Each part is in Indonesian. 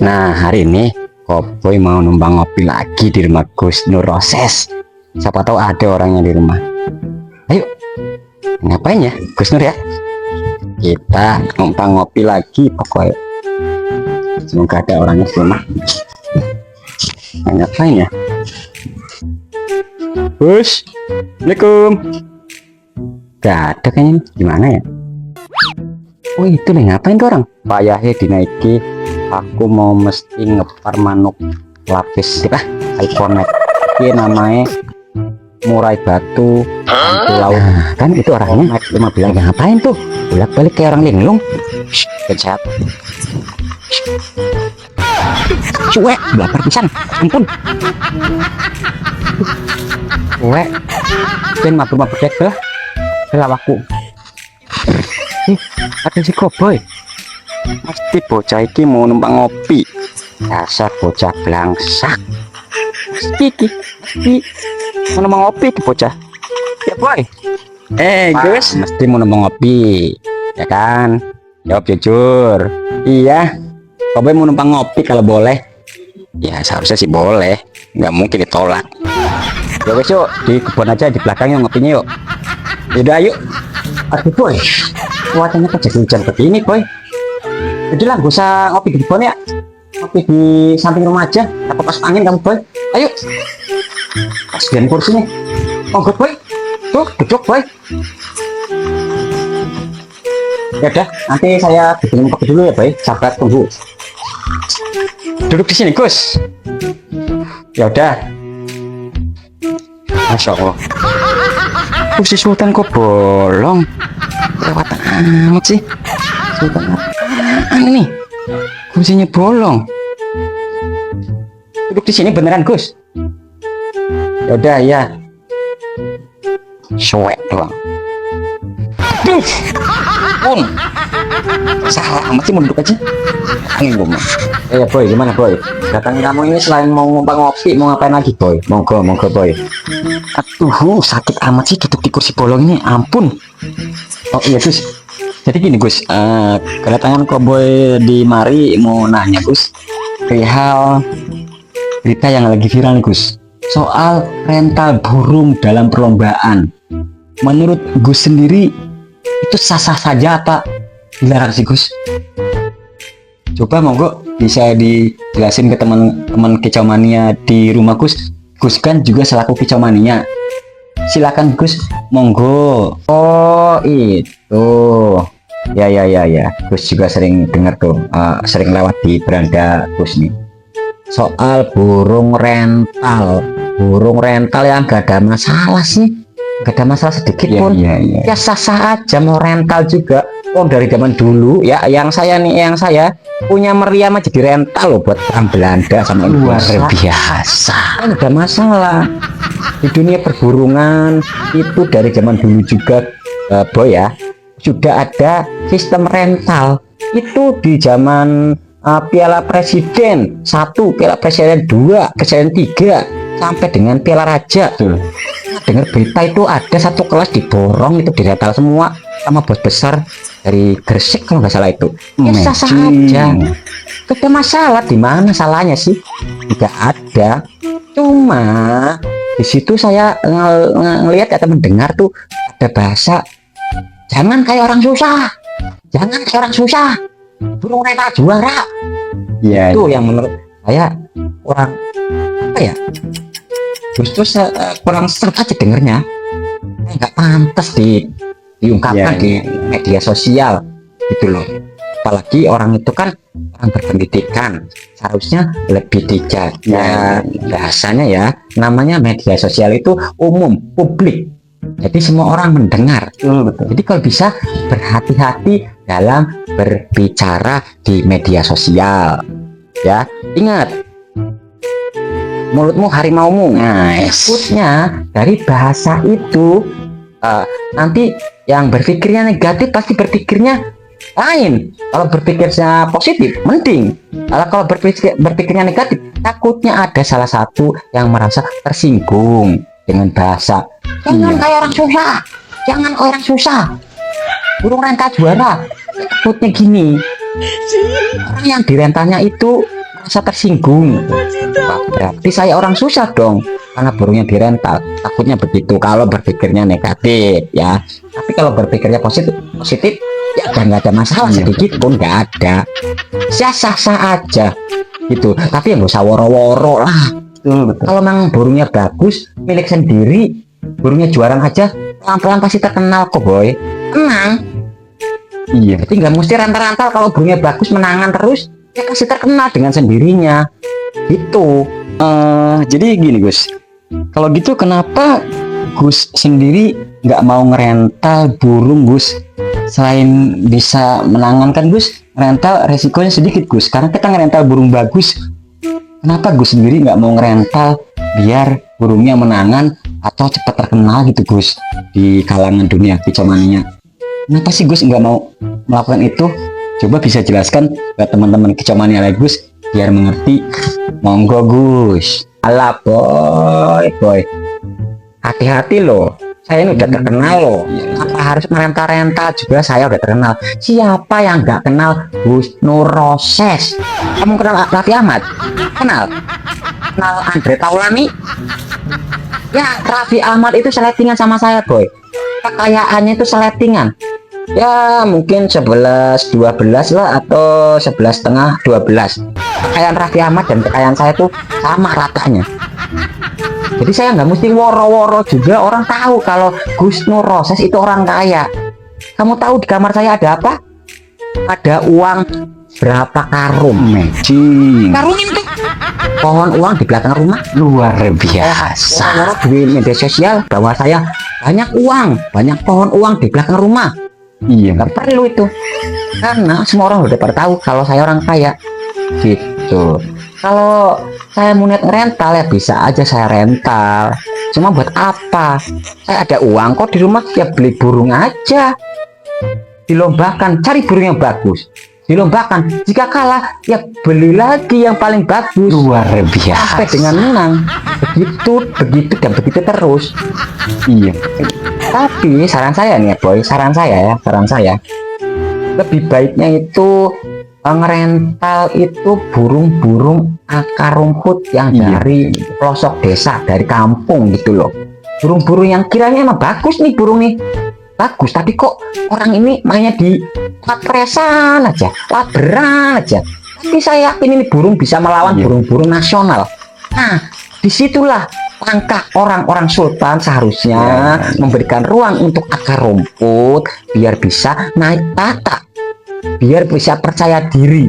Nah, hari ini Koboy mau numpang ngopi lagi di rumah Gus Nur Roses. Siapa tahu ada orangnya di rumah. Ayo, ngapain ya Gus Nur ya? Kita numpang ngopi lagi pokoknya. Semoga ada orangnya di rumah. Ngapain ya? Gus, Assalamualaikum. Gak ada kayaknya. Gimana ya? Oh itu nih, ngapain tuh orang? Payahnya dinaiki. Aku mau mesti ngepar manuk lapis apa? Iconic. Ini namanya murai batu pulau. Nah, kan itu orangnya cuma bilang ngapain tuh? Bolak-balik kayak orang linglung. Kencet. Cuek, belakar pisan. Ampun. Cuek. Dan mabur-mabur dek lah. Lawaku. Ada si Koboy. Pasti bocah iki mau numpang ngopi. Dasar bocah blangsak. Mesti mau numpang ngopi ki bocah. Ya boy. Gus, mesti mau numpang ngopi. Ya kan? Jawab jujur. Iya. Koboy mau numpang ngopi kalau boleh. Ya seharusnya sih boleh. Nggak mungkin ditolak. Ya wes yuk, di kebun aja di belakangnya ngopinya yuk. Yaudah yuk. Aduh boy, cuacanya kok jadi hujan begini boy. Jadi lah gak usah ngopi di kebun ya, ngopi di samping rumah aja. Takut pas angin kamu boy. Ayo, kasihan kursinya. Oh good boy, tuh duduk boy. Ya udah, nanti saya bikin kopi dulu ya boy. Sabar tunggu. Duduk di sini Gus. Ya udah. Masya Allah. Kursi Sultan kok bolong? Lewatan amat sih. Sultan apaan nih? Kursinya bolong. Duduk di sini beneran Gus. Ya udah ya. Cuek doang. Duh. Pun. Salah amat sih mau duduk aja. Angin gue mah. Ya boy, gimana boy? Datang kamu ini selain mau ngumpang ngopi, mau ngapain lagi boy? Monggo boy. Aduh, sakit amat sih duduk di kursi bolong ini, ampun. Oh iya Gus. Jadi gini Gus, kedatangan Koboy di mari mau nanya Gus, perihal berita yang lagi viral nih Gus, soal rental burung dalam perlombaan. Menurut Gus sendiri itu sah-sah saja apa dilarang sih Gus? Coba monggo bisa dijelasin ke teman-teman kicau mania di rumah Gus. Gus kan juga selaku kicau mania. Silakan Gus, monggo. Oh itu, ya. Gus juga sering dengar tuh, sering lewat di beranda Gus nih. Soal burung rental yang gak ada masalah sih, gak ada masalah sedikit pun. Ya sah-sah aja mau rental juga. Oh dari zaman dulu ya, yang saya punya meriam aja di rental loh buat perang Belanda sama luar biasa. Kan ada masalah di dunia perburungan itu dari zaman dulu juga boy ya, sudah ada sistem rental itu di zaman Piala Presiden 1, Piala Presiden 2, Presiden 3 sampai dengan Piala Raja. Dengar berita itu ada satu kelas diborong itu dirental semua sama bos besar dari Gresik kalau nggak salah itu. Ya sah aja, gak ada masalah. Di mana salahnya sih? Tidak ada. Cuma di situ saya ngelihat atau mendengar tuh ada bahasa jangan kayak orang susah, burung rental juara. Ya, itu yang menurut saya kurang apa ya, justru kurang serem aja dengernya, nggak pantas diungkapkan di media sosial gitu loh. Apalagi orang itu kan orang berpendidikan, seharusnya lebih dijaga bahasanya ya. Namanya media sosial itu umum, publik, jadi semua orang mendengar. Betul. Jadi kalau bisa berhati-hati dalam berbicara di media sosial ya. Ingat, mulutmu harimaumu. Maksudnya dari bahasa itu nanti yang berpikirnya negatif pasti berpikirnya lain. Kalau berpikirnya positif mending. Kalau berpikirnya negatif, takutnya ada salah satu yang merasa tersinggung dengan bahasa jangan kayak orang susah, burung rental juara. Takutnya gini, orang yang direntalnya itu merasa tersinggung. Wah, berarti saya orang susah dong karena burungnya dirental. Takutnya begitu kalau berpikirnya negatif ya. Tapi kalau berpikirnya positif ya nggak ada masalah sedikit pun, nggak ada. Sah-sah aja gitu. Tapi yang nggak usah woro-woro lah. Betul. Kalau memang burungnya bagus, milik sendiri, burungnya juarang aja, pelan-pelan pasti terkenal kok boy. Tenang. Iya, berarti nggak mesti rental-rental. Kalau burungnya bagus menangan terus, ya pasti terkenal dengan sendirinya. Gitu. Jadi gini Gus, kalau gitu kenapa Gus sendiri nggak mau ngerental burung Gus? Selain bisa menangan kan Gus, rental resikonya sedikit Gus, karena kita ngerental burung bagus. Kenapa Gus sendiri nggak mau ngerental biar burungnya menangan atau cepat terkenal gitu Gus di kalangan dunia kicomania? Kenapa sih Gus nggak mau melakukan itu? Coba bisa jelaskan ke teman-teman kicomania lagi Gus biar mengerti. Monggo Gus. Alah boy, hati-hati loh. Saya ini udah terkenal loh. Apa harus merental-rental juga? Saya udah terkenal. Siapa yang nggak kenal Gus Nur Roses? Kamu kenal Raffi Ahmad? Kenal Andre Taulani? Ya, Raffi Ahmad itu seletingan sama saya boy. Kekayaannya itu seletingan. Ya mungkin 11-12 lah, atau 11,5-12. Kekayaan Raffi Ahmad dan kekayaan saya tuh sama ratanya. Jadi saya nggak mesti woro-woro juga orang tahu kalau Gus Nur Roses itu orang kaya. Kamu tahu di kamar saya ada apa? Ada uang berapa karung? Matching. Karung itu pohon uang di belakang rumah. Luar biasa. Orang di media sosial bahwa saya banyak uang, banyak pohon uang di belakang rumah. Iya, Nggak perlu itu, karena semua orang udah pada tahu kalau saya orang kaya gitu. Kalau saya mau rental ya bisa aja saya rental, cuma buat apa? Saya ada uang kok di rumah, ya beli burung aja, dilombakan cari burung yang bagus, dilombakan, jika kalah ya beli lagi yang paling bagus. luar biasa. Sampai dengan menang, begitu dan begitu terus. Iya. Tapi saran saya nih boy, saran saya lebih baiknya itu ngerental itu burung-burung akar rumput yang dari pelosok desa, dari kampung gitu loh. Burung-burung yang kiranya emang bagus nih, burung nih bagus, tapi kok orang ini mainnya di papresan aja, laberan aja. Tapi saya yakin ini burung bisa melawan burung-burung nasional. Nah, disitulah langkah orang-orang sultan seharusnya memberikan ruang untuk akar rumput biar bisa naik tata, biar bisa percaya diri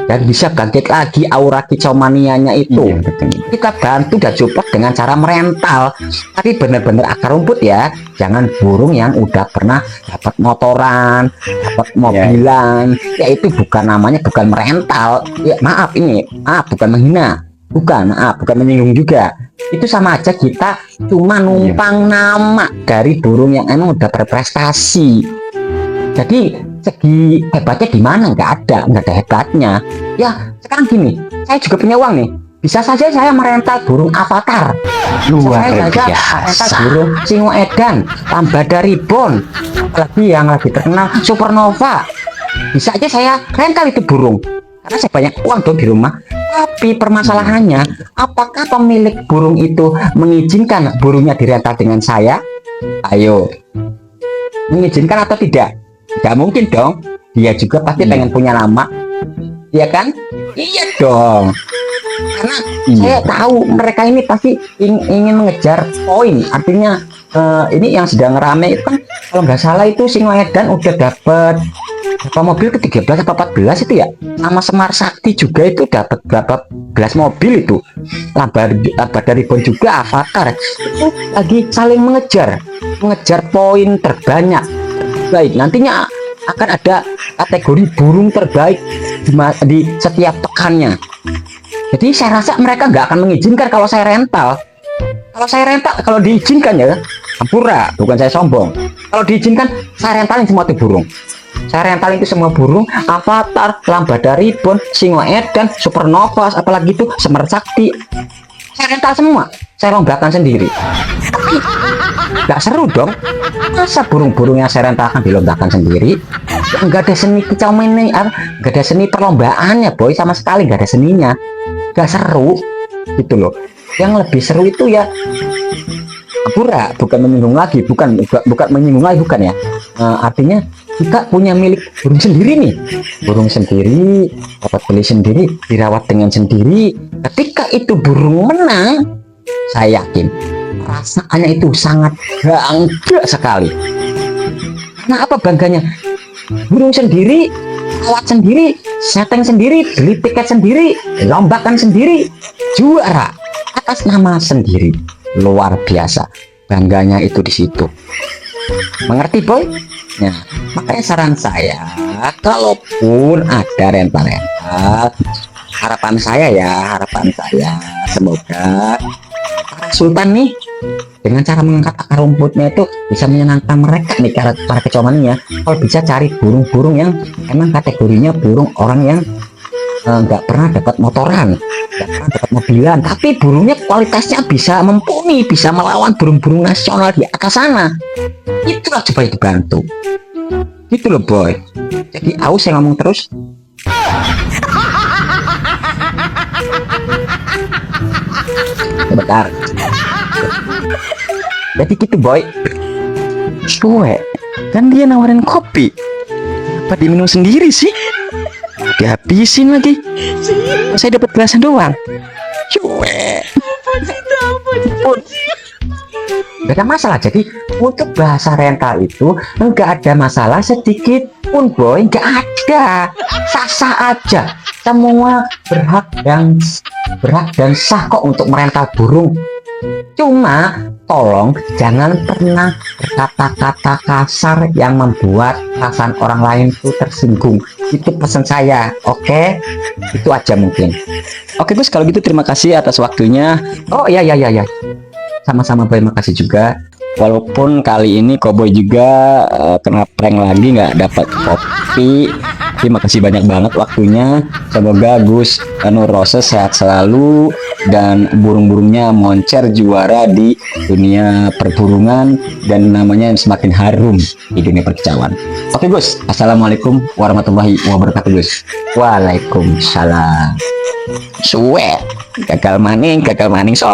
dan bisa bangkit lagi aura kicomanianya itu. Kita bantu dan support dengan cara merental, tapi benar-benar akar rumput ya, jangan burung yang udah pernah dapat motoran, dapat mobilan. Ya itu bukan namanya, bukan merental ya. Maaf bukan menghina, bukan menyinggung juga. Itu sama aja kita cuma numpang nama dari burung yang emang udah berprestasi. Jadi segi hebatnya di mana? Nggak ada hebatnya. Ya sekarang gini, saya juga punya uang nih, bisa saja saya merental burung avatar, Luar biasa. merental burung singo edan, lambada ribbon, apalagi yang lagi terkenal supernova. Bisa aja saya rental itu burung, karena saya banyak uang dong di rumah. Tapi permasalahannya, apakah pemilik burung itu mengizinkan burungnya dirental dengan saya? Ayo, mengizinkan atau tidak? Tidak mungkin dong. Dia juga pasti pengen punya nama, iya kan? Iya dong. Karena saya tahu mereka ini pasti ingin mengejar poin. Artinya ini yang sedang rame itu kan, kalau nggak salah itu Singo Edan udah dapat berapa mobil, ke 13 atau 14 itu ya. Nama Semar Sakti juga itu dapat berapa belas mobil itu. Lambada Ribbon juga avatar. Itu lagi saling mengejar poin terbanyak. Baik, nantinya akan ada kategori burung terbaik di setiap pekannya. Jadi saya rasa mereka nggak akan mengizinkan kalau saya rental. Kalau diizinkan ya, ampura, bukan saya sombong. Kalau diizinkan, saya rentalin semua itu burung. Saya rentalin itu semua burung, avatar, lambada ribbon, Singo Edan, supernova, apalagi itu Semar Sakti. Saya rental semua, saya lombakan sendiri. Tapi Gak seru dong. Masa burung-burung yang saya rentalkan dilombakan sendiri? Nggak ada seni kicau ini, nggak ada seni perlombaannya boy, sama sekali nggak ada seninya. Gak seru gitu loh. Yang lebih seru itu ya pura, bukan menyinggung lagi, bukan menyinggung lagi, bukan ya. Artinya kita punya milik burung sendiri nih, burung sendiri, dapat beli sendiri, dirawat dengan sendiri. Ketika itu burung menang, saya yakin perasaannya itu sangat bangga sekali. Karena apa bangganya? Burung sendiri, rawat sendiri, setting sendiri, beli tiket sendiri, lombakan sendiri, juara atas nama sendiri. Luar biasa bangganya itu di situ. Mengerti boy? Nah, makanya saran saya, kalaupun ada rental-rental, harapan saya semoga para sultan nih dengan cara mengangkat akar rumputnya itu bisa menyenangkan mereka nih, para kecomannya. Kalau bisa cari burung-burung yang emang kategorinya burung orang yang nggak pernah dapat motoran, nggak pernah dapat mobilan, tapi burungnya kualitasnya bisa mumpuni, bisa melawan burung-burung nasional di atas sana. Itulah coba dibantu gitu loh boy. Jadi aus yang ngomong terus. Bentar. Jadi gitu boy. Cuek kan dia nawarin kopi, apa diminum sendiri sih? Dihabisin lagi. Saya dapat gelasnya doang. Cuek. Gak ada masalah. Jadi untuk bahasa rental itu enggak ada masalah sedikit pun boy, enggak ada. Sah-sah aja. Semua berhak dan sah kok untuk merental burung. Cuma tolong jangan pernah berkata-kata kasar yang membuat perasaan orang lain itu tersinggung. Itu pesan saya, oke? Itu aja mungkin. Oke Gus, kalau gitu terima kasih atas waktunya. Oh iya. Sama-sama boy, makasih juga. Walaupun kali ini Koboy juga kena prank lagi, nggak dapat kopi. Terima kasih banyak banget waktunya. Semoga Gus Nur Roses sehat selalu dan burung-burungnya moncer juara di dunia perburungan dan namanya semakin harum di dunia perkicauan. Oke Gus, assalamualaikum warahmatullahi wabarakatuh Gus. Waalaikumsalam. Suwe, gagal maning so.